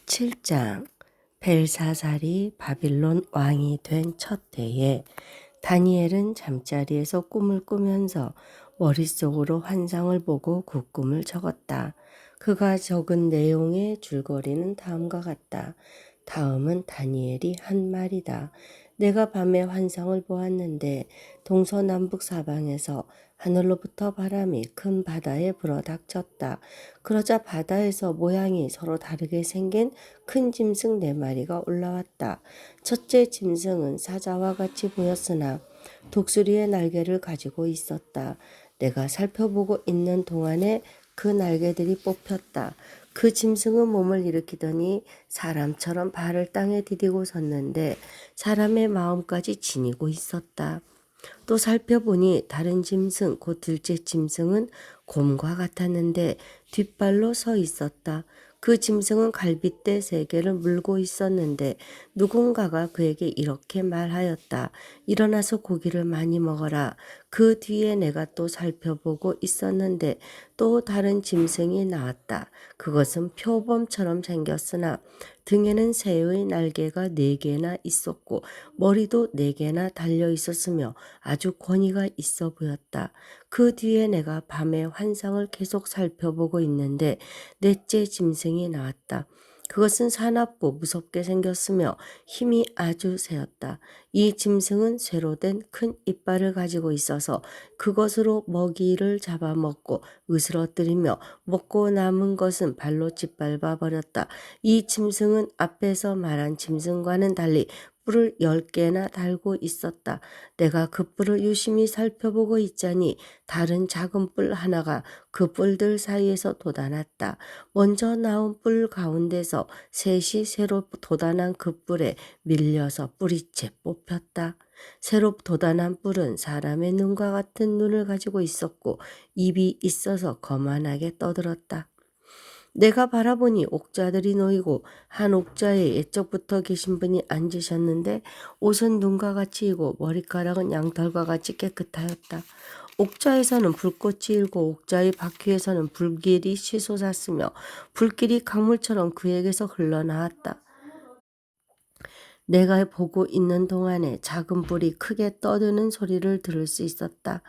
7장 벨사살이 바빌론 왕이 된 첫 해에 다니엘은 잠자리에서 꿈을 꾸면서 머릿속으로 환상을 보고 그 꿈을 적었다. 그가 적은 내용의 줄거리는 다음과 같다. 다음은 다니엘이 한 말이다. 내가 밤에 환상을 보았는데 동서남북 사방에서 하늘로부터 바람이 큰 바다에 불어닥쳤다. 그러자 바다에서 모양이 서로 다르게 생긴 큰 짐승 4마리가 올라왔다. 첫째 짐승은 사자와 같이 보였으나 독수리의 날개를 가지고 있었다. 내가 살펴보고 있는 동안에 그 날개들이 뽑혔다. 그 짐승은 몸을 일으키더니 사람처럼 발을 땅에 디디고 섰는데 사람의 마음까지 지니고 있었다. 또 살펴보니 다른 짐승, 곧 둘째 짐승은 곰과 같았는데 뒷발로 서 있었다. 그 짐승은 갈빗대 3개를 물고 있었는데 누군가가 그에게 이렇게 말하였다. 일어나서 고기를 많이 먹어라. 그 뒤에 내가 또 살펴보고 있었는데 또 다른 짐승이 나왔다. 그것은 표범처럼 생겼으나 등에는 새의 날개가 4개나 있었고 머리도 4개나 달려 있었으며 아주 권위가 있어 보였다. 그 뒤에 내가 밤에 환상을 계속 살펴보고 있는데 넷째 짐승이 나왔다. 그것은 사납고 무섭게 생겼으며 힘이 아주 세었다. 이 짐승은 쇠로 된 큰 이빨을 가지고 있어서 그것으로 먹이를 잡아먹고 으스러뜨리며 먹고 남은 것은 발로 짓밟아 버렸다. 이 짐승은 앞에서 말한 짐승과는 달리 뿔을 10개나 달고 있었다. 내가 그 뿔을 유심히 살펴보고 있자니 다른 작은 뿔 하나가 그 뿔들 사이에서 돋아났다. 먼저 나온 뿔 가운데서 셋이 새로 돋아난 그 뿔에 밀려서 뿌리채 뽑혔다. 새로 돋아난 뿔은 사람의 눈과 같은 눈을 가지고 있었고 입이 있어서 거만하게 떠들었다. 내가 바라보니 옥자들이 놓이고 한 옥자에 옛적부터 계신 분이 앉으셨는데 옷은 눈과 같이 이고 머리카락은 양털과 같이 깨끗하였다. 옥자에서는 불꽃이 일고 옥자의 바퀴에서는 불길이 치솟았으며 불길이 강물처럼 그에게서 흘러나왔다. 내가 보고 있는 동안에 작은 불이 크게 떠드는 소리를 들을 수 있었다.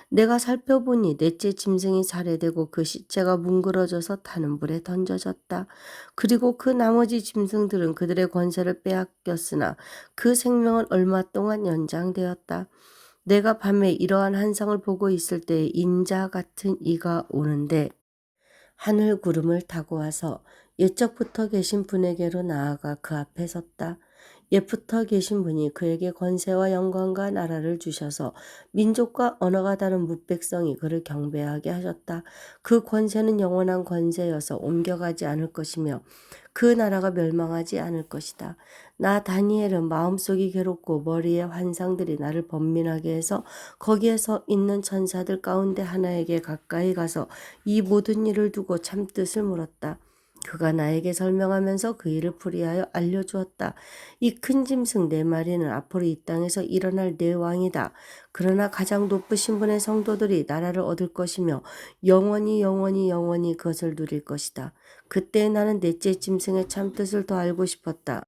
내가 살펴보니 넷째 짐승이 살해되고 그 시체가 뭉그러져서 타는 불에 던져졌다. 그리고 그 나머지 짐승들은 그들의 권세를 빼앗겼으나 그 생명은 얼마 동안 연장되었다. 내가 밤에 이러한 환상을 보고 있을 때 인자 같은 이가 오는데 하늘 구름을 타고 와서 옛적부터 계신 분에게로 나아가 그 앞에 섰다. 옛부터 계신 분이 그에게 권세와 영광과 나라를 주셔서 민족과 언어가 다른 뭇백성이 그를 경배하게 하셨다. 그 권세는 영원한 권세여서 옮겨가지 않을 것이며 그 나라가 멸망하지 않을 것이다. 나 다니엘은 마음속이 괴롭고 머리에 환상들이 나를 번민하게 해서 거기에 서 있는 천사들 가운데 하나에게 가까이 가서 이 모든 일을 두고 참뜻을 물었다. 그가 나에게 설명하면서 그 일을 풀이하여 알려주었다. 이 큰 짐승 4마리는 앞으로 이 땅에서 일어날 내 왕이다. 그러나 가장 높으신 분의 성도들이 나라를 얻을 것이며 영원히 영원히 영원히 그것을 누릴 것이다. 그때 나는 넷째 짐승의 참뜻을 더 알고 싶었다.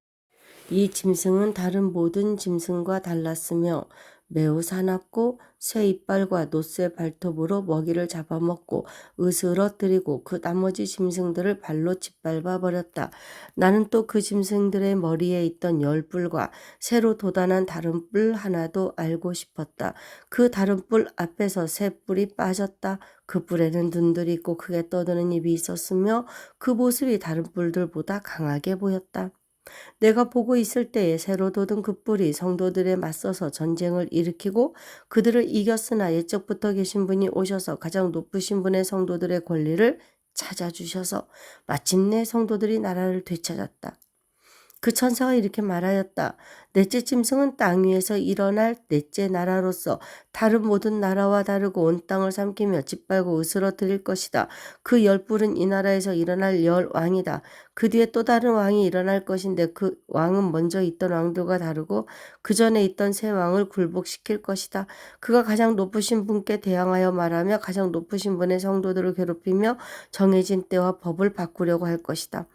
이 짐승은 다른 모든 짐승과 달랐으며 매우 사납고 새 이빨과 놋새 발톱으로 먹이를 잡아먹고 으스러뜨리고 그 나머지 짐승들을 발로 짓밟아 버렸다. 나는 또 그 짐승들의 머리에 있던 10뿔과 새로 돋아난 다른 뿔 하나도 알고 싶었다. 그 다른 뿔 앞에서 새 뿔이 빠졌다. 그 뿔에는 눈들이 있고 크게 떠드는 입이 있었으며 그 모습이 다른 뿔들보다 강하게 보였다. 내가 보고 있을 때에 새로 돋은 그 뿔이 성도들에 맞서서 전쟁을 일으키고 그들을 이겼으나 옛적부터 계신 분이 오셔서 가장 높으신 분의 성도들의 권리를 찾아주셔서 마침내 성도들이 나라를 되찾았다. 그 천사가 이렇게 말하였다. 넷째 짐승은 땅 위에서 일어날 넷째 나라로서 다른 모든 나라와 다르고 온 땅을 삼키며 짓밟고 으스러뜨릴 것이다. 그 열 뿔은 이 나라에서 일어날 열 왕이다. 그 뒤에 또 다른 왕이 일어날 것인데 그 왕은 먼저 있던 왕들과 다르고 그 전에 있던 새 왕을 굴복시킬 것이다. 그가 가장 높으신 분께 대항하여 말하며 가장 높으신 분의 성도들을 괴롭히며 정해진 때와 법을 바꾸려고 할 것이다.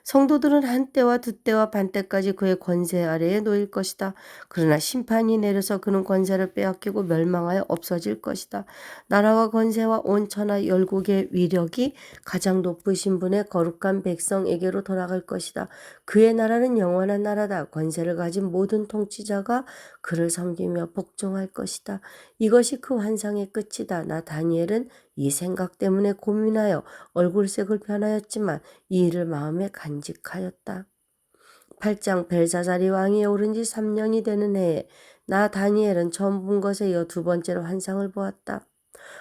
성도들은 한 때와 두 때와 반 때까지 그의 권세 아래에 놓일 것이다. 그러나 심판이 내려서 그는 권세를 빼앗기고 멸망하여 없어질 것이다. 나라와 권세와 온 천하 열국의 위력이 가장 높으신 분의 거룩한 백성에게로 돌아갈 것이다. 그의 나라는 영원한 나라다. 권세를 가진 모든 통치자가 그를 섬기며 복종할 것이다. 이것이 그 환상의 끝이다. 나 다니엘은 이 생각 때문에 고민하여 얼굴색을 변하였지만 이 일을 마음에 간직하였다. 8장 벨사살이 왕위에 오른 지 3년이 되는 해에 나 다니엘은 처음 본 것에 이어 두 번째로 환상을 보았다.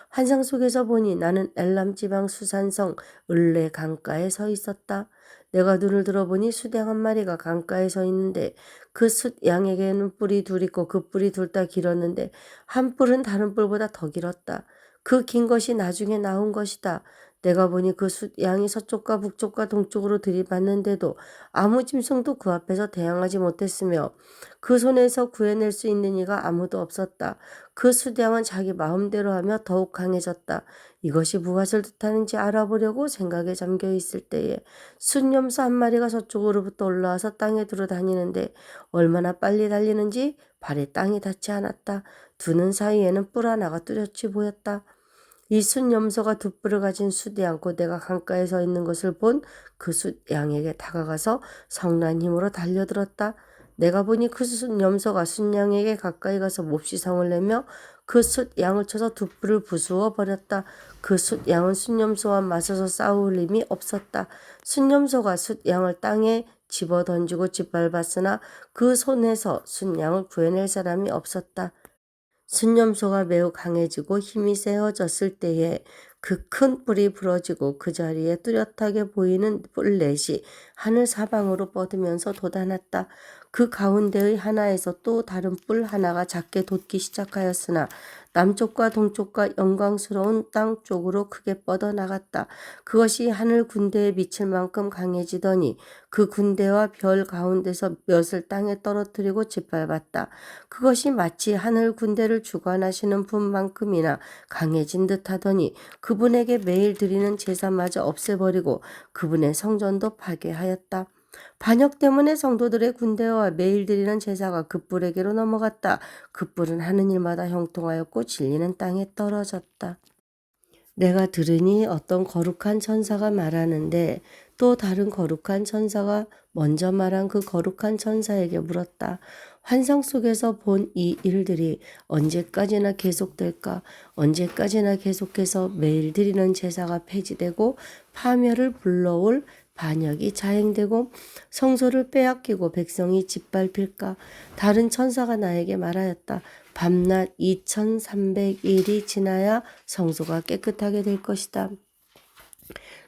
환상 속에서 보니 나는 엘람 지방 수산성 을레 강가에 서 있었다. 내가 눈을 들어보니 숫양 한 마리가 강가에 서 있는데 그 숫양에게는 뿔이 둘 있고 그 뿔이 둘 다 길었는데 한 뿔은 다른 뿔보다 더 길었다. 그 긴 것이 나중에 나온 것이다. 내가 보니 그 숫양이 서쪽과 북쪽과 동쪽으로 들이받는데도 아무 짐승도 그 앞에서 대항하지 못했으며 그 손에서 구해낼 수 있는 이가 아무도 없었다. 그 숫양은 자기 마음대로 하며 더욱 강해졌다. 이것이 무엇을 뜻하는지 알아보려고 생각에 잠겨 있을 때에 숫염소 한 마리가 서쪽으로부터 올라와서 땅에 들어다니는데 얼마나 빨리 달리는지 발에 땅이 닿지 않았다. 두 눈 사이에는 뿔 하나가 뚜렷이 보였다. 이 숫염소가 두 뿔을 가진 숫양 곧 내가 강가에 서 있는 것을 본 그 숫양에게 다가가서 성난 힘으로 달려들었다. 내가 보니 그 숫염소가 숫양에게 가까이 가서 몹시 성을 내며 그 숫양을 쳐서 두 뿔을 부수어 버렸다. 그 숫양은 숫염소와 맞서서 싸울 힘이 없었다. 숫염소가 숫양을 땅에 집어 던지고 짓밟았으나 그 손에서 숫양을 구해낼 사람이 없었다. 숫염소가 매우 강해지고 힘이 세어졌을 때에 그 큰 뿔이 부러지고 그 자리에 뚜렷하게 보이는 뿔넷이 하늘 사방으로 뻗으면서 돋아났다. 그 가운데의 하나에서 또 다른 뿔 하나가 작게 돋기 시작하였으나 남쪽과 동쪽과 영광스러운 땅 쪽으로 크게 뻗어나갔다. 그것이 하늘 군대에 미칠 만큼 강해지더니 그 군대와 별 가운데서 몇을 땅에 떨어뜨리고 짓밟았다. 그것이 마치 하늘 군대를 주관하시는 분만큼이나 강해진 듯하더니 그분에게 매일 드리는 제사마저 없애버리고 그분의 성전도 파괴하였다. 반역 때문에 성도들의 군대와 매일 드리는 제사가 그 뿔에게로 넘어갔다. 그 뿔은 하는 일마다 형통하였고 진리는 땅에 떨어졌다. 내가 들으니 어떤 거룩한 천사가 말하는데 또 다른 거룩한 천사가 먼저 말한 그 거룩한 천사에게 물었다. 환상 속에서 본 이 일들이 언제까지나 계속될까? 언제까지나 계속해서 매일 드리는 제사가 폐지되고 파멸을 불러올 반역이 자행되고 성소를 빼앗기고 백성이 짓밟힐까? 다른 천사가 나에게 말하였다. 밤낮 2300일이 지나야 성소가 깨끗하게 될 것이다.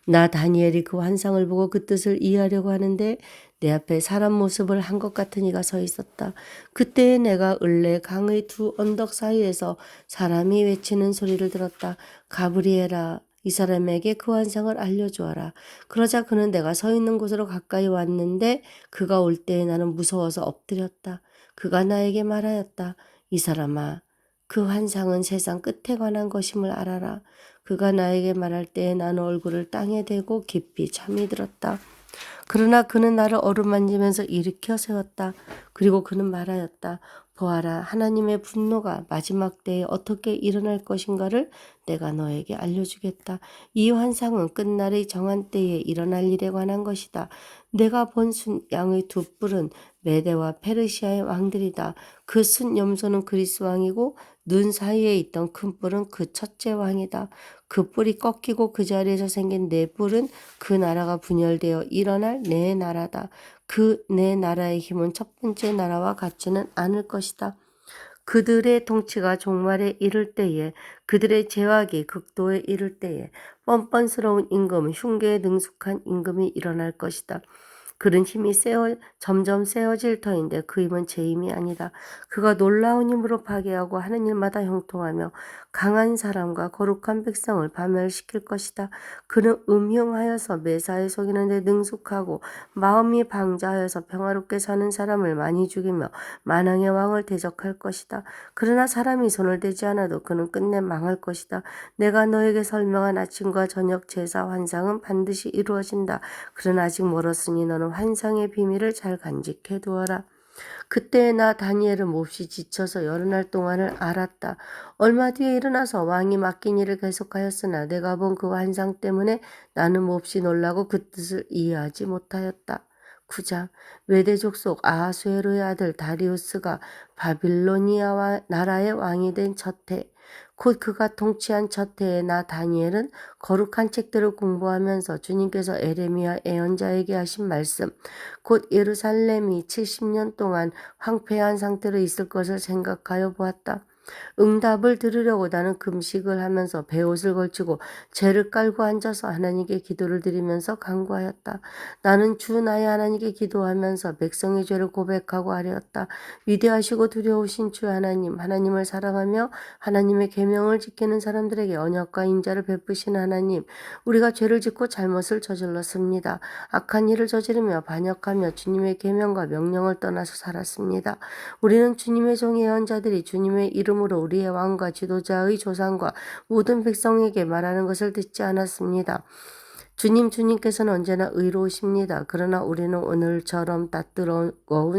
나 다니엘이 그 환상을 보고 그 뜻을 이해하려고 하는데 내 앞에 사람 모습을 한 것 같은 이가 서 있었다. 그때에 내가 을레 강의 두 언덕 사이에서 사람이 외치는 소리를 들었다. 가브리엘아, 이 사람에게 그 환상을 알려주어라. 그러자 그는 내가 서 있는 곳으로 가까이 왔는데 그가 올 때에 나는 무서워서 엎드렸다. 그가 나에게 말하였다. 이 사람아, 그 환상은 세상 끝에 관한 것임을 알아라. 그가 나에게 말할 때에 나는 얼굴을 땅에 대고 깊이 잠이 들었다. 그러나 그는 나를 어루만지면서 일으켜 세웠다. 그리고 그는 말하였다. 보아라, 하나님의 분노가 마지막 때에 어떻게 일어날 것인가를 내가 너에게 알려주겠다. 이 환상은 끝날의 정한 때에 일어날 일에 관한 것이다. 내가 본 순양의 두 뿔은 메대와 페르시아의 왕들이다. 그 순염소는 그리스 왕이고 눈 사이에 있던 큰 뿔은 그 첫째 왕이다. 그 뿔이 꺾이고 그 자리에서 생긴 네 뿔은 그 나라가 분열되어 일어날 네 나라다. 그 네 나라의 힘은 첫 번째 나라와 같지는 않을 것이다. 그들의 통치가 종말에 이를 때에 그들의 제약이 극도에 이를 때에 뻔뻔스러운 임금, 흉계에 능숙한 임금이 일어날 것이다. 그는 힘이 점점 세어질 터인데 그 힘은 제 힘이 아니다. 그가 놀라운 힘으로 파괴하고 하는 일마다 형통하며 강한 사람과 거룩한 백성을 파멸시킬 것이다. 그는 음흉하여서 매사에 속이는 데 능숙하고 마음이 방자하여서 평화롭게 사는 사람을 많이 죽이며 만왕의 왕을 대적할 것이다. 그러나 사람이 손을 대지 않아도 그는 끝내 망할 것이다. 내가 너에게 설명한 아침과 저녁 제사 환상은 반드시 이루어진다. 그러나 아직 멀었으니 너는 환상의 비밀을 잘 간직해 두어라. 그때 나 다니엘은 몹시 지쳐서 여러 날 동안을 앓았다. 얼마 뒤에 일어나서 왕이 맡긴 일을 계속하였으나 내가 본 그 환상 때문에 나는 몹시 놀라고 그 뜻을 이해하지 못하였다. 9장 외대 족속 아하수에로의 아들 다리우스가 바빌로니아 나라의 왕이 된 첫 해, 곧 그가 통치한 첫 해에 나 다니엘은 거룩한 책들을 공부하면서 주님께서 에레미야 예언자에게 하신 말씀, 곧 예루살렘이 70년 동안 황폐한 상태로 있을 것을 생각하여 보았다. 응답을 들으려고 나는 금식을 하면서 베옷을 걸치고 죄를 깔고 앉아서 하나님께 기도를 드리면서 간구하였다. 나는 주 나의 하나님께 기도하면서 백성의 죄를 고백하고 아뢰었다. 위대하시고 두려우신 주 하나님, 하나님을 사랑하며 하나님의 계명을 지키는 사람들에게 언약과 인자를 베푸신 하나님, 우리가 죄를 짓고 잘못을 저질렀습니다. 악한 일을 저지르며 반역하며 주님의 계명과 명령을 떠나서 살았습니다. 우리는 주님의 종 예언자들이 주님의 이름으로 우리의 왕과 지도자의 조상과 모든 백성에게 말하는 것을 듣지 않았습니다. 주님께서는 언제나 의로우십니다. 그러나 우리는 오늘처럼 따뜨러운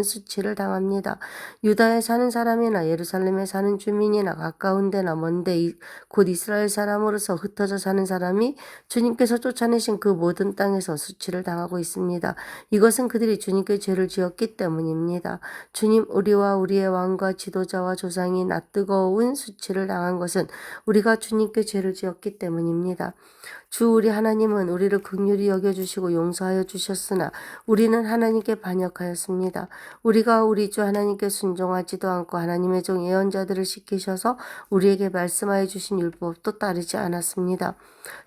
수치를 당합니다. 유다에 사는 사람이나 예루살렘에 사는 주민이나 가까운 데나 먼데 곧 이스라엘 사람으로서 흩어져 사는 사람이 주님께서 쫓아내신 그 모든 땅에서 수치를 당하고 있습니다. 이것은 그들이 주님께 죄를 지었기 때문입니다. 주님, 우리와 우리의 왕과 지도자와 조상이 낯뜨거운 수치를 당한 것은 우리가 주님께 죄를 지었기 때문입니다. 주 우리 하나님은 우리를 긍휼히 여겨주시고 용서하여 주셨으나 우리는 하나님께 반역하였습니다. 우리가 우리 주 하나님께 순종하지도 않고 하나님의 종 예언자들을 시키셔서 우리에게 말씀하여 주신 율법도 따르지 않았습니다.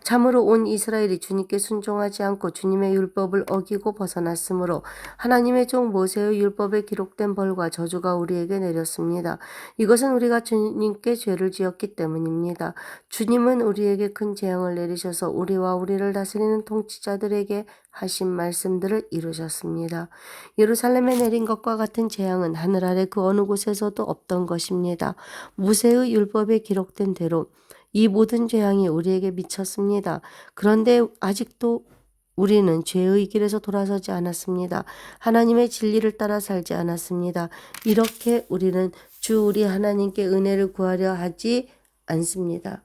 참으로 온 이스라엘이 주님께 순종하지 않고 주님의 율법을 어기고 벗어났으므로 하나님의 종 모세의 율법에 기록된 벌과 저주가 우리에게 내렸습니다. 이것은 우리가 주님께 죄를 지었기 때문입니다. 주님은 우리에게 큰 재앙을 내리셔서 우리와 우리를 다스리는 통치자들에게 하신 말씀들을 이루셨습니다. 예루살렘에 내린 것과 같은 재앙은 하늘 아래 그 어느 곳에서도 없던 것입니다. 모세의 율법에 기록된 대로 이 모든 재앙이 우리에게 미쳤습니다. 그런데 아직도 우리는 죄의 길에서 돌아서지 않았습니다. 하나님의 진리를 따라 살지 않았습니다. 이렇게 우리는 주 우리 하나님께 은혜를 구하려 하지 않습니다.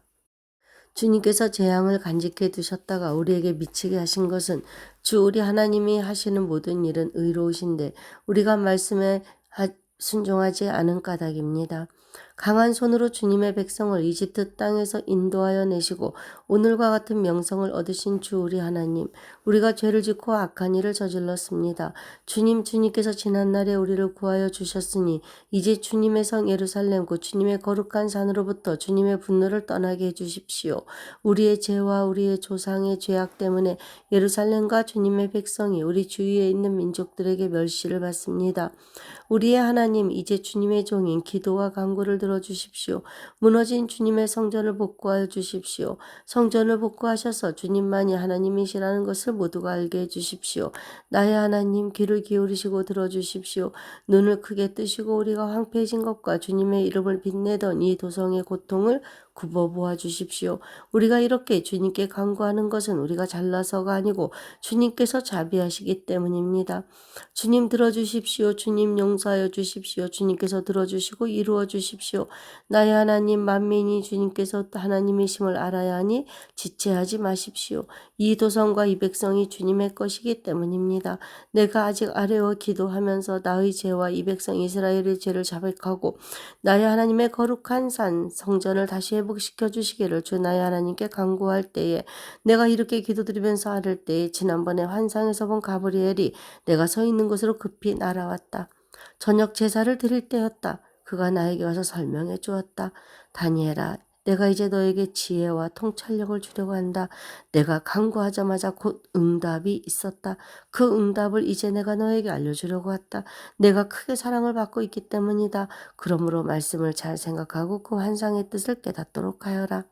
주님께서 재앙을 간직해 두셨다가 우리에게 미치게 하신 것은 주 우리 하나님이 하시는 모든 일은 의로우신데 우리가 말씀에 순종하지 않은 까닭입니다. 강한 손으로 주님의 백성을 이집트 땅에서 인도하여 내시고 오늘과 같은 명성을 얻으신 주 우리 하나님, 우리가 죄를 짓고 악한 일을 저질렀습니다. 주님께서 지난날에 우리를 구하여 주셨으니 이제 주님의 성 예루살렘 곧 주님의 거룩한 산으로부터 주님의 분노를 떠나게 해주십시오. 우리의 죄와 우리의 조상의 죄악 때문에 예루살렘과 주님의 백성이 우리 주위에 있는 민족들에게 멸시를 받습니다. 우리의 하나님, 이제 주님의 종인 기도와 간구를 들어주십시오. 무너진 주님의 성전을 복구하여 주십시오. 성전을 복구하셔서 주님만이 하나님이시라는 것을 모두가 알게 해주십시오. 나의 하나님, 귀를 기울이시고 들어주십시오. 눈을 크게 뜨시고 우리가 황폐해진 것과 주님의 이름을 빛내던 이 도성의 고통을 굽어보아 주십시오. 우리가 이렇게 주님께 간구하는 것은 우리가 잘나서가 아니고 주님께서 자비하시기 때문입니다. 주님 들어주십시오. 주님 용서하여 주십시오. 주님께서 들어주시고 이루어 주십시오. 나의 하나님, 만민이 주님께서 하나님이심을 알아야 하니 지체하지 마십시오. 이 도성과 이 백성이 주님의 것이기 때문입니다. 내가 아직 아뢰어 기도하면서 나의 죄와 이 백성 이스라엘의 죄를 자백하고 나의 하나님의 거룩한 산 성전을 다시 회복시켜 주시기를 주 나의 하나님께 간구할 때에, 내가 이렇게 기도드리면서 아뢰을 때에 지난번에 환상에서 본 가브리엘이 내가 서 있는 곳으로 급히 날아왔다. 저녁 제사를 드릴 때였다. 그가 나에게 와서 설명해 주었다. 다니엘아, 내가 이제 너에게 지혜와 통찰력을 주려고 한다. 내가 간구하자마자 곧 응답이 있었다. 그 응답을 이제 내가 너에게 알려주려고 했다. 내가 크게 사랑을 받고 있기 때문이다. 그러므로 말씀을 잘 생각하고 그 환상의 뜻을 깨닫도록 하여라.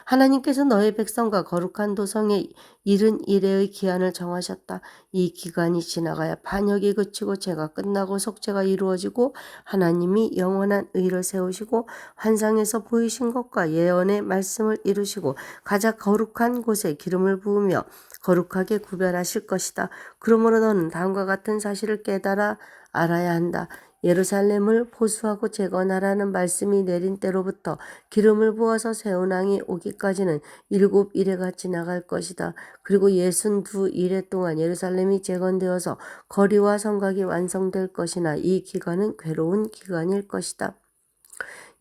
하나님께서 너의 백성과 거룩한 도성에 이른 이래의 기한을 정하셨다. 이 기간이 지나가야 반역이 그치고 죄가 끝나고 속죄가 이루어지고 하나님이 영원한 의를 세우시고 환상에서 보이신 것과 예언의 말씀을 이루시고 가장 거룩한 곳에 기름을 부으며 거룩하게 구별하실 것이다. 그러므로 너는 다음과 같은 사실을 깨달아 알아야 한다. 예루살렘을 보수하고 재건하라는 말씀이 내린 때로부터 기름을 부어서 세운 왕이 오기까지는 7일에가 지나갈 것이다. 그리고 62일에 동안 예루살렘이 재건되어서 거리와 성곽이 완성될 것이나 이 기간은 괴로운 기간일 것이다.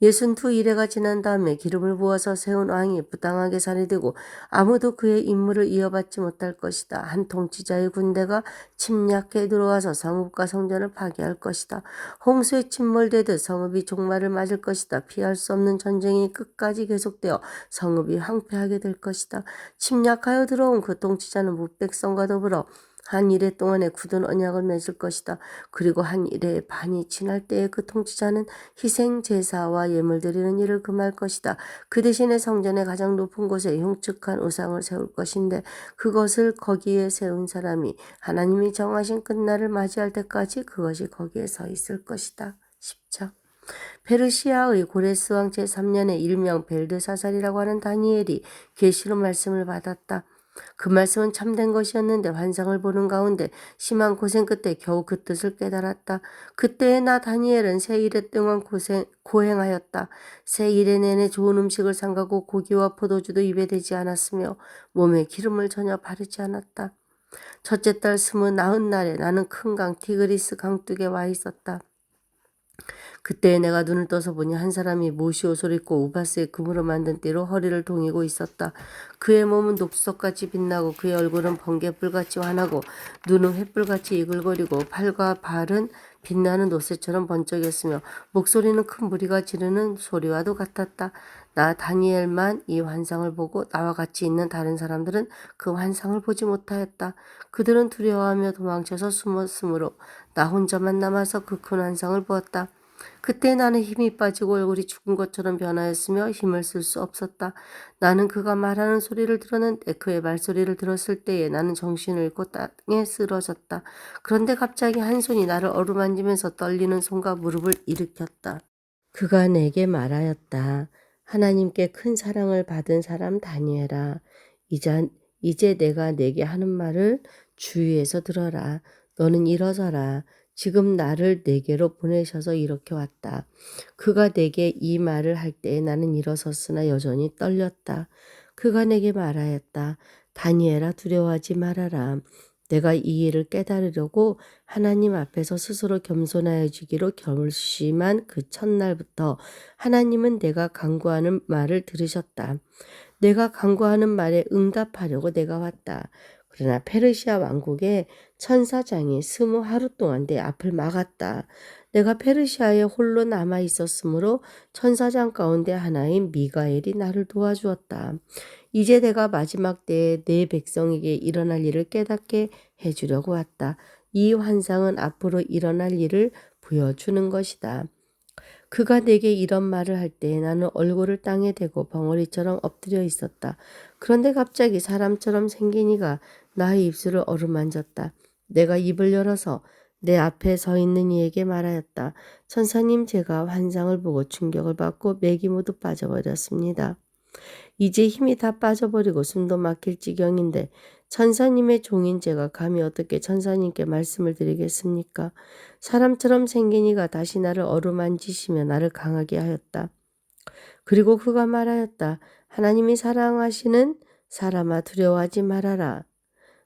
62일에가 지난 다음에 기름을 부어서 세운 왕이 부당하게 살해되고 아무도 그의 임무를 이어받지 못할 것이다. 한 통치자의 군대가 침략해 들어와서 성읍과 성전을 파괴할 것이다. 홍수에 침몰되듯 성읍이 종말을 맞을 것이다. 피할 수 없는 전쟁이 끝까지 계속되어 성읍이 황폐하게 될 것이다. 침략하여 들어온 그 통치자는 무백성과 더불어 한 이래 동안에 굳은 언약을 맺을 것이다. 그리고 한 이래의 반이 지날 때에 그 통치자는 희생 제사와 예물 드리는 일을 금할 것이다. 그 대신에 성전의 가장 높은 곳에 흉측한 우상을 세울 것인데 그것을 거기에 세운 사람이 하나님이 정하신 끝날을 맞이할 때까지 그것이 거기에 서 있을 것이다. 10장 페르시아의 고레스 왕 제3년에 일명 벨드사살이라고 하는 다니엘이 계시로 말씀을 받았다. 그 말씀은 참된 것이었는데 환상을 보는 가운데 심한 고생 끝에 겨우 그 뜻을 깨달았다. 그때에 나 다니엘은 세 일에 동안 고행하였다. 세 일에 내내 좋은 음식을 삼가고 고기와 포도주도 입에 대지 않았으며 몸에 기름을 전혀 바르지 않았다. 첫째 달 29날에 나는 큰 강 티그리스 강둑에 와 있었다. 그때 내가 눈을 떠서 보니 한 사람이 못이 옷을 입고 우바스의 금으로 만든 띠로 허리를 동이고 있었다. 그의 몸은 녹수석같이 빛나고 그의 얼굴은 번개불같이 환하고 눈은 횃불같이 이글거리고 팔과 발은 빛나는 노새처럼 번쩍였으며 목소리는 큰 무리가 지르는 소리와도 같았다. 나 다니엘만 이 환상을 보고 나와 같이 있는 다른 사람들은 그 환상을 보지 못하였다. 그들은 두려워하며 도망쳐서 숨었으므로 나 혼자만 남아서 그 큰 환상을 보았다. 그때 나는 힘이 빠지고 얼굴이 죽은 것처럼 변하였으며 힘을 쓸 수 없었다. 나는 그가 말하는 소리를 들었는데 그의 말소리를 들었을 때에 나는 정신을 잃고 땅에 쓰러졌다. 그런데 갑자기 한 손이 나를 어루만지면서 떨리는 손과 무릎을 일으켰다. 그가 내게 말하였다. 하나님께 큰 사랑을 받은 사람 다니엘아. 이제 내가 내게 하는 말을 주위에서 들어라. 너는 일어서라. 지금 나를 내게로 보내셔서 이렇게 왔다. 그가 내게 이 말을 할 때에 나는 일어섰으나 여전히 떨렸다. 그가 내게 말하였다. 다니엘아 두려워하지 말아라. 내가 이 일을 깨달으려고 하나님 앞에서 스스로 겸손하여지기로 결심한 그 첫날부터 하나님은 내가 간구하는 말을 들으셨다. 내가 간구하는 말에 응답하려고 내가 왔다. 그러나 페르시아 왕국의 천사장이 20하루 동안 내 앞을 막았다. 내가 페르시아에 홀로 남아 있었으므로 천사장 가운데 하나인 미가엘이 나를 도와주었다. 이제 내가 마지막 때에 내 백성에게 일어날 일을 깨닫게 해주려고 왔다. 이 환상은 앞으로 일어날 일을 보여주는 것이다. 그가 내게 이런 말을 할 때에 나는 얼굴을 땅에 대고 벙어리처럼 엎드려 있었다. 그런데 갑자기 사람처럼 생긴 이가 나의 입술을 어루만졌다. 내가 입을 열어서 내 앞에 서 있는 이에게 말하였다. 천사님, 제가 환상을 보고 충격을 받고 맥이 모두 빠져버렸습니다. 이제 힘이 다 빠져버리고 숨도 막힐 지경인데 천사님의 종인 제가 감히 어떻게 천사님께 말씀을 드리겠습니까? 사람처럼 생긴 이가 다시 나를 어루만지시며 나를 강하게 하였다. 그리고 그가 말하였다. 하나님이 사랑하시는 사람아 두려워하지 말아라.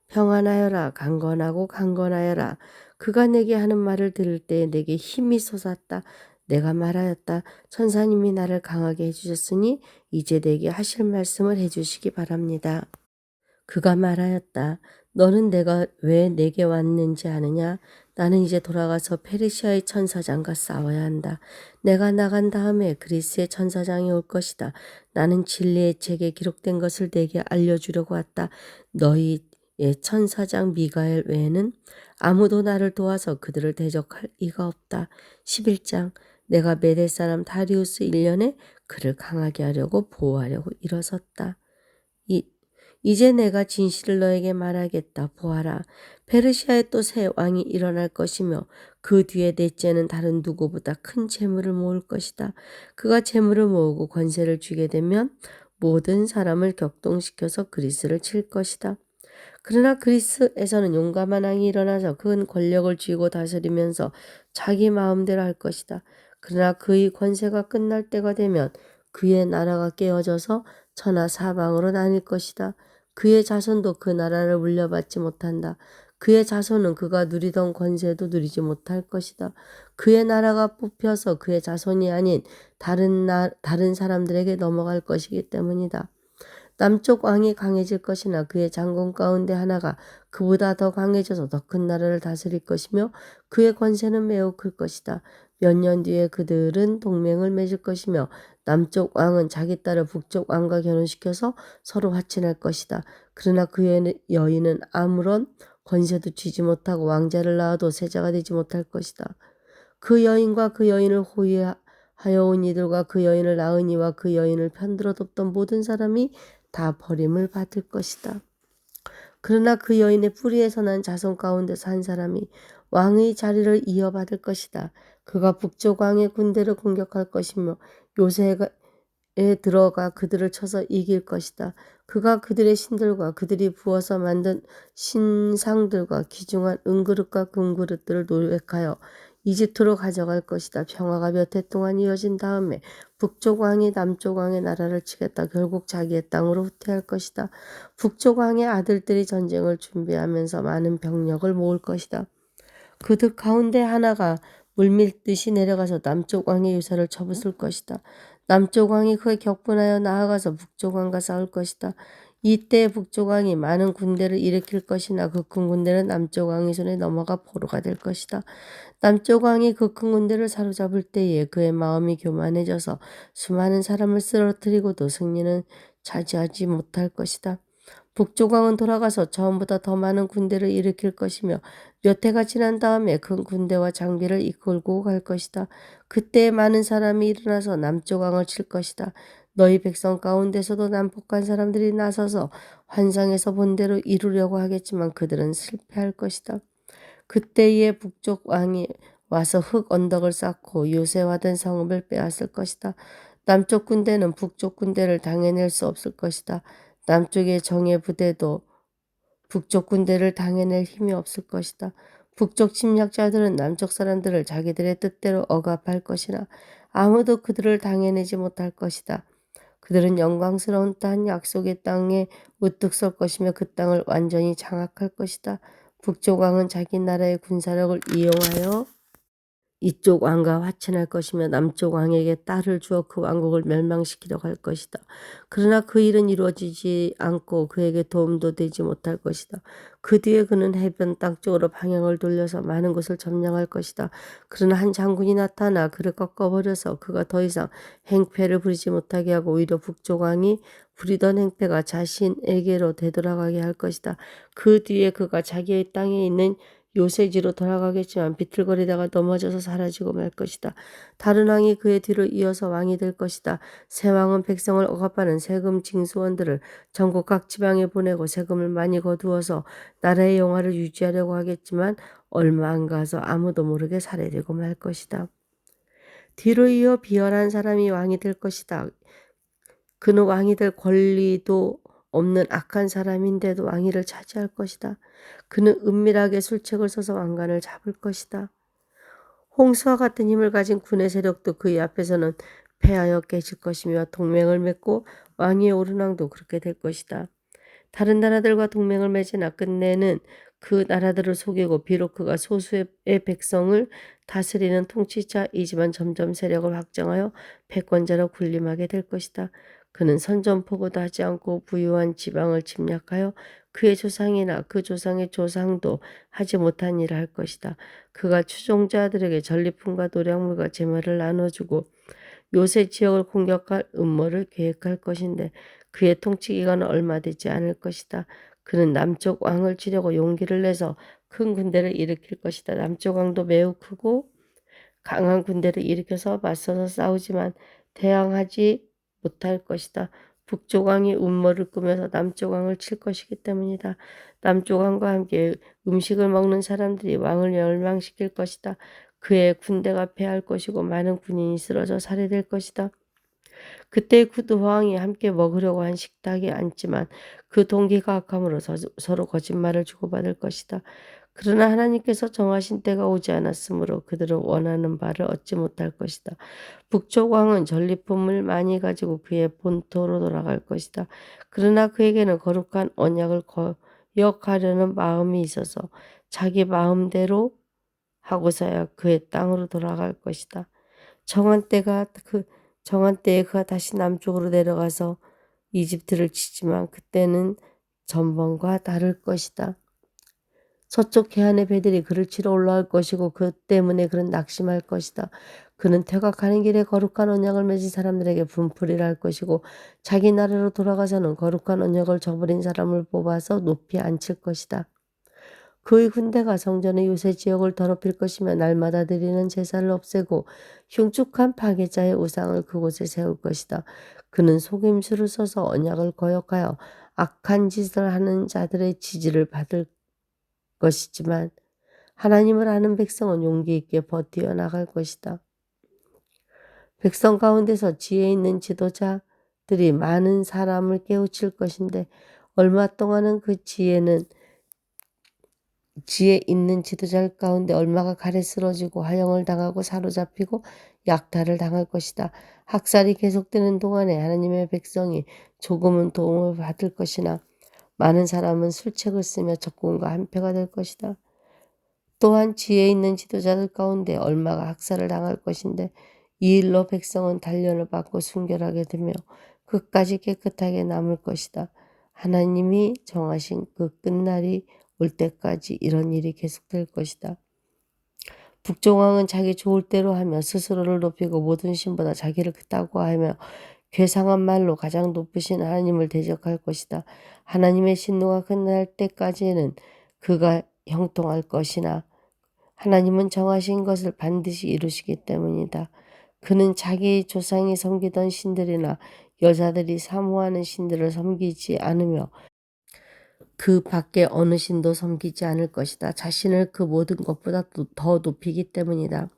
평안하여라. 강건하고 강건하여라. 그가 내게 하는 말을 들을 때 내게 힘이 솟았다. 내가 말하였다. 천사님이 나를 강하게 해주셨으니 이제 내게 하실 말씀을 해주시기 바랍니다. 그가 말하였다. 너는 내가 왜 내게 왔는지 아느냐? 나는 이제 돌아가서 페르시아의 천사장과 싸워야 한다. 내가 나간 다음에 그리스의 천사장이 올 것이다. 나는 진리의 책에 기록된 것을 내게 알려주려고 왔다. 너희의 천사장 미가엘 외에는 아무도 나를 도와서 그들을 대적할 이가 없다. 11장 내가 메대 사람 다리우스 1년에 그를 강하게 하려고 보호하려고 일어섰다. 이제 내가 진실을 너에게 말하겠다. 보아라. 페르시아에 또 새 왕이 일어날 것이며 그 뒤에 넷째는 다른 누구보다 큰 재물을 모을 것이다. 그가 재물을 모으고 권세를 쥐게 되면 모든 사람을 격동시켜서 그리스를 칠 것이다. 그러나 그리스에서는 용감한 왕이 일어나서 큰 권력을 쥐고 다스리면서 자기 마음대로 할 것이다. 그러나 그의 권세가 끝날 때가 되면 그의 나라가 깨어져서 천하 사방으로 나뉠 것이다. 그의 자손도 그 나라를 물려받지 못한다. 그의 자손은 그가 누리던 권세도 누리지 못할 것이다. 그의 나라가 뽑혀서 그의 자손이 아닌 다른 사람들에게 넘어갈 것이기 때문이다. 남쪽 왕이 강해질 것이나 그의 장군 가운데 하나가 그보다 더 강해져서 더 큰 나라를 다스릴 것이며 그의 권세는 매우 클 것이다. 몇 년 뒤에 그들은 동맹을 맺을 것이며 남쪽 왕은 자기 딸을 북쪽 왕과 결혼시켜서 서로 화친할 것이다. 그러나 그의 여인은 아무런 권세도 쥐지 못하고 왕자를 낳아도 세자가 되지 못할 것이다. 그 여인과 그 여인을 호위하여 온 이들과 그 여인을 낳은 이와 그 여인을 편들어 돕던 모든 사람이 다 버림을 받을 것이다. 그러나 그 여인의 뿌리에서 난 자손 가운데서 한 사람이 왕의 자리를 이어받을 것이다. 그가 북쪽 왕의 군대를 공격할 것이며 요새에 들어가 그들을 쳐서 이길 것이다. 그가 그들의 신들과 그들이 부어서 만든 신상들과 귀중한 은그릇과 금그릇들을 노획하여 이집트로 가져갈 것이다. 평화가 몇 해 동안 이어진 다음에 북쪽 왕이 남쪽 왕의 나라를 치겠다. 결국 자기의 땅으로 후퇴할 것이다. 북쪽 왕의 아들들이 전쟁을 준비하면서 많은 병력을 모을 것이다. 그들 가운데 하나가 물밀듯이 내려가서 남쪽 왕의 유사를 쳐부술 것이다. 남쪽 왕이 그에 격분하여 나아가서 북쪽 왕과 싸울 것이다. 이때 북쪽 왕이 많은 군대를 일으킬 것이나 그 큰 군대는 남쪽 왕의 손에 넘어가 포로가 될 것이다. 남쪽 왕이 그 큰 군대를 사로잡을 때에 그의 마음이 교만해져서 수많은 사람을 쓰러뜨리고도 승리는 차지하지 못할 것이다. 북쪽 왕은 돌아가서 처음보다 더 많은 군대를 일으킬 것이며 몇 해가 지난 다음에 큰 군대와 장비를 이끌고 갈 것이다. 그때 많은 사람이 일어나서 남쪽 왕을 칠 것이다. 너희 백성 가운데서도 난폭한 사람들이 나서서 환상에서 본 대로 이루려고 하겠지만 그들은 실패할 것이다. 그때에 북쪽 왕이 와서 흙 언덕을 쌓고 요새화된 성읍을 빼앗을 것이다. 남쪽 군대는 북쪽 군대를 당해낼 수 없을 것이다. 남쪽의 정예 부대도 북쪽 군대를 당해낼 힘이 없을 것이다. 북쪽 침략자들은 남쪽 사람들을 자기들의 뜻대로 억압할 것이나 아무도 그들을 당해내지 못할 것이다. 그들은 영광스러운 땅 약속의 땅에 우뚝 설 것이며 그 땅을 완전히 장악할 것이다. 북쪽 왕은 자기 나라의 군사력을 이용하여 이쪽 왕과 화친할 것이며 남쪽 왕에게 딸을 주어 그 왕국을 멸망시키려고 할 것이다. 그러나 그 일은 이루어지지 않고 그에게 도움도 되지 못할 것이다. 그 뒤에 그는 해변 땅 쪽으로 방향을 돌려서 많은 곳을 점령할 것이다. 그러나 한 장군이 나타나 그를 꺾어버려서 그가 더 이상 행패를 부리지 못하게 하고 오히려 북쪽 왕이 부리던 행패가 자신에게로 되돌아가게 할 것이다. 그 뒤에 그가 자기의 땅에 있는 요새지로 돌아가겠지만 비틀거리다가 넘어져서 사라지고 말 것이다. 다른 왕이 그의 뒤를 이어서 왕이 될 것이다. 새 왕은 백성을 억압하는 세금 징수원들을 전국 각 지방에 보내고 세금을 많이 거두어서 나라의 영화를 유지하려고 하겠지만 얼마 안 가서 아무도 모르게 살해되고 말 것이다. 뒤로 이어 비열한 사람이 왕이 될 것이다. 그는 왕이 될 권리도 없는 악한 사람인데도 왕위를 차지할 것이다. 그는 은밀하게 술책을 써서 왕관을 잡을 것이다. 홍수와 같은 힘을 가진 군의 세력도 그의 앞에서는 패하여 깨질 것이며 동맹을 맺고 왕위에 오른 왕도 그렇게 될 것이다. 다른 나라들과 동맹을 맺으나 끝내는 그 나라들을 속이고 비록 그가 소수의 백성을 다스리는 통치자이지만 점점 세력을 확장하여 패권자로 군림하게 될 것이다. 그는 선전포고도 하지 않고 부유한 지방을 침략하여 그의 조상이나 그 조상의 조상도 하지 못한 일을 할 것이다. 그가 추종자들에게 전리품과 노량물과 제물을 나눠주고 요새 지역을 공격할 음모를 계획할 것인데 그의 통치 기간은 얼마 되지 않을 것이다. 그는 남쪽 왕을 치려고 용기를 내서 큰 군대를 일으킬 것이다. 남쪽 왕도 매우 크고 강한 군대를 일으켜서 맞서서 싸우지만 대항하지 못할 것이다. 북쪽 왕이 음모를 꾸며서 남쪽 왕을 칠 것이기 때문이다. 남쪽 왕과 함께 음식을 먹는 사람들이 왕을 멸망시킬 것이다. 그의 군대가 패할 것이고 많은 군인이 쓰러져 살해될 것이다. 그때 그 두 왕이 함께 먹으려고 한 식탁에 앉지만 그 동기가 악함으로 서로 거짓말을 주고받을 것이다. 그러나 하나님께서 정하신 때가 오지 않았으므로 그들은 원하는 바를 얻지 못할 것이다. 북쪽 왕은 전리품을 많이 가지고 그의 본토로 돌아갈 것이다. 그러나 그에게는 거룩한 언약을 거역하려는 마음이 있어서 자기 마음대로 하고서야 그의 땅으로 돌아갈 것이다. 정한 때가 정한 때에 그가 다시 남쪽으로 내려가서 이집트를 치지만 그때는 전번과 다를 것이다. 서쪽 해안의 배들이 그를 치러 올라올 것이고 그 때문에 그는 낙심할 것이다. 그는 퇴각하는 길에 거룩한 언약을 맺은 사람들에게 분풀이를 할 것이고 자기 나라로 돌아가서는 거룩한 언약을 저버린 사람을 뽑아서 높이 앉힐 것이다. 그의 군대가 성전의 요새 지역을 더럽힐 것이며 날마다 드리는 제사를 없애고 흉측한 파괴자의 우상을 그곳에 세울 것이다. 그는 속임수를 써서 언약을 거역하여 악한 짓을 하는 자들의 지지를 받을 것이지만 하나님을 아는 백성은 용기 있게 버티어 나갈 것이다. 백성 가운데서 지혜 있는 지도자들이 많은 사람을 깨우칠 것인데 얼마 동안은 그 지혜 있는 지도자 가운데 얼마가 칼에 쓰러지고 화형을 당하고 사로잡히고 약탈을 당할 것이다. 학살이 계속되는 동안에 하나님의 백성이 조금은 도움을 받을 것이나 많은 사람은 술책을 쓰며 적군과 한패가 될 것이다. 또한 지혜 있는 지도자들 가운데 얼마가 학살을 당할 것인데 이 일로 백성은 단련을 받고 순결하게 되며 끝까지 깨끗하게 남을 것이다. 하나님이 정하신 그 끝날이 올 때까지 이런 일이 계속될 것이다. 북쪽 왕은 자기 좋을 대로 하며 스스로를 높이고 모든 신보다 자기를 크다고 하며 괴상한 말로 가장 높으신 하나님을 대적할 것이다. 하나님의 신노가 끝날 때까지는 그가 형통할 것이나 하나님은 정하신 것을 반드시 이루시기 때문이다. 그는 자기 조상이 섬기던 신들이나 여자들이 사모하는 신들을 섬기지 않으며 그 밖에 어느 신도 섬기지 않을 것이다. 자신을 그 모든 것보다 더 높이기 때문이다.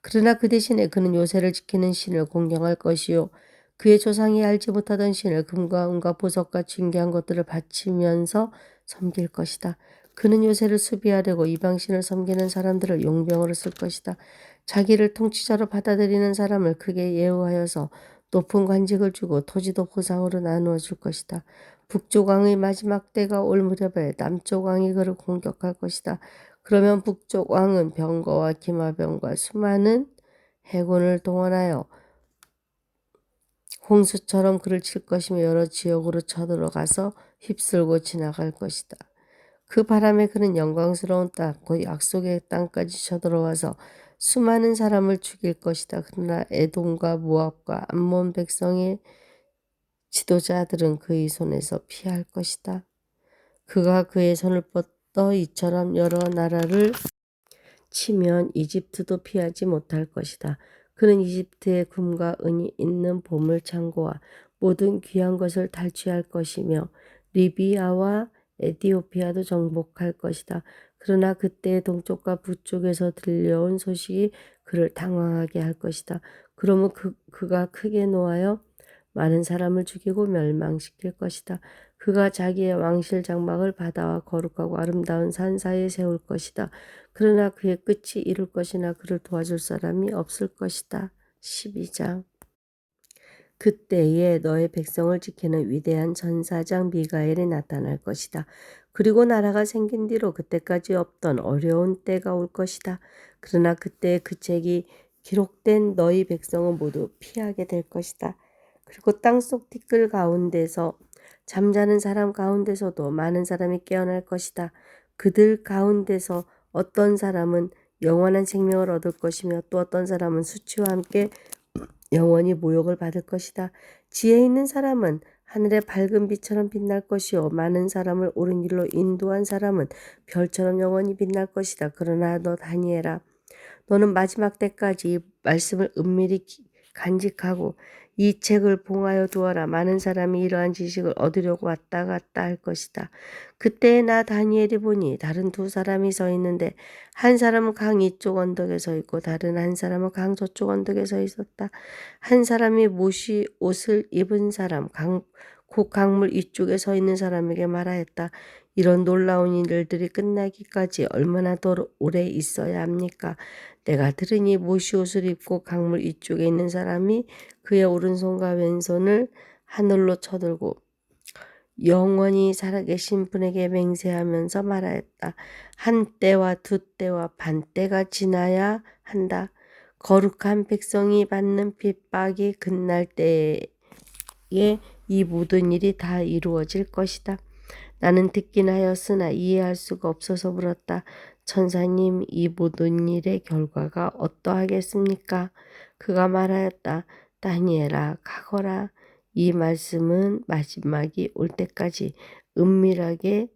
그러나 그 대신에 그는 요새를 지키는 신을 공경할 것이요 그의 조상이 알지 못하던 신을 금과 은과 보석과 진귀한 것들을 바치면서 섬길 것이다. 그는 요새를 수비하려고 이방신을 섬기는 사람들을 용병으로 쓸 것이다. 자기를 통치자로 받아들이는 사람을 크게 예우하여서 높은 관직을 주고 토지도 보상으로 나누어 줄 것이다. 북쪽 왕의 마지막 때가 올 무렵에 남쪽 왕이 그를 공격할 것이다. 그러면 북쪽 왕은 병거와 기마병과 수많은 해군을 동원하여 홍수처럼 그를 칠 것이며 여러 지역으로 쳐들어가서 휩쓸고 지나갈 것이다. 그 바람에 그는 영광스러운 땅, 곧 약속의 땅까지 쳐들어와서 수많은 사람을 죽일 것이다. 그러나 에돔과 모압과 암몬 백성의 지도자들은 그의 손에서 피할 것이다. 그가 그의 손을 뻗어 이처럼 여러 나라를 치면 이집트도 피하지 못할 것이다. 그는 이집트에 금과 은이 있는 보물 창고와 모든 귀한 것을 탈취할 것이며 리비아와 에티오피아도 정복할 것이다. 그러나 그때 동쪽과 북쪽에서 들려온 소식이 그를 당황하게 할 것이다. 그러면 그가 크게 노하여 많은 사람을 죽이고 멸망시킬 것이다. 그가 자기의 왕실 장막을 바다와 거룩하고 아름다운 산 사이에 세울 것이다. 그러나 그의 끝이 이룰 것이나 그를 도와줄 사람이 없을 것이다. 12장 그때에 너의 백성을 지키는 위대한 전사장 미가엘이 나타날 것이다. 그리고 나라가 생긴 뒤로 그때까지 없던 어려운 때가 올 것이다. 그러나 그때 그 책이 기록된 너희 백성은 모두 피하게 될 것이다. 그리고 땅속 티끌 가운데서 잠자는 사람 가운데서도 많은 사람이 깨어날 것이다. 그들 가운데서 어떤 사람은 영원한 생명을 얻을 것이며 또 어떤 사람은 수치와 함께 영원히 모욕을 받을 것이다. 지혜 있는 사람은 하늘의 밝은 빛처럼 빛날 것이요 많은 사람을 옳은 길로 인도한 사람은 별처럼 영원히 빛날 것이다. 그러나 너 다니엘아, 너는 마지막 때까지 이 말씀을 은밀히 간직하고 이 책을 봉하여 두어라. 많은 사람이 이러한 지식을 얻으려고 왔다 갔다 할 것이다. 그때 나 다니엘이 보니 다른 두 사람이 서 있는데 한 사람은 강 이쪽 언덕에 서 있고 다른 한 사람은 강 저쪽 언덕에 서 있었다. 한 사람이 모시 옷을 입은 사람, 곧 강물 이쪽에 서 있는 사람에게 말하였다. 이런 놀라운 일들이 끝나기까지 얼마나 더 오래 있어야 합니까? 내가 들으니 모시옷을 입고 강물 이쪽에 있는 사람이 그의 오른손과 왼손을 하늘로 쳐들고 영원히 살아계신 분에게 맹세하면서 말하였다. 한 때와 두 때와 반 때가 지나야 한다. 거룩한 백성이 받는 핍박이 끝날 때에 이 모든 일이 다 이루어질 것이다. 나는 듣긴 하였으나 이해할 수가 없어서 물었다. 천사님, 이 모든 일의 결과가 어떠하겠습니까? 그가 말하였다. 다니엘아, 가거라. 이 말씀은 마지막이 올 때까지 은밀하게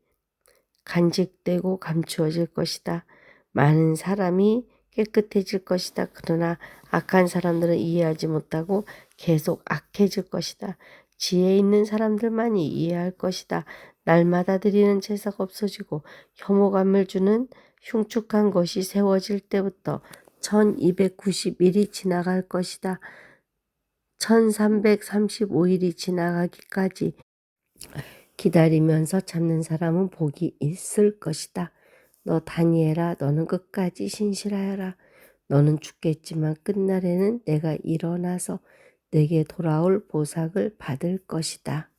간직되고 감추어질 것이다. 많은 사람이 깨끗해질 것이다. 그러나 악한 사람들은 이해하지 못하고 계속 악해질 것이다. 지혜 있는 사람들만이 이해할 것이다. 날마다 드리는 제사가 없어지고 혐오감을 주는 흉측한 것이 세워질 때부터 1290일이 지나갈 것이다. 1335일이 지나가기까지 기다리면서 참는 사람은 복이 있을 것이다. 너 다니엘아, 너는 끝까지 신실하여라. 너는 죽겠지만 끝날에는 내가 일어나서 내게 돌아올 보상을 받을 것이다.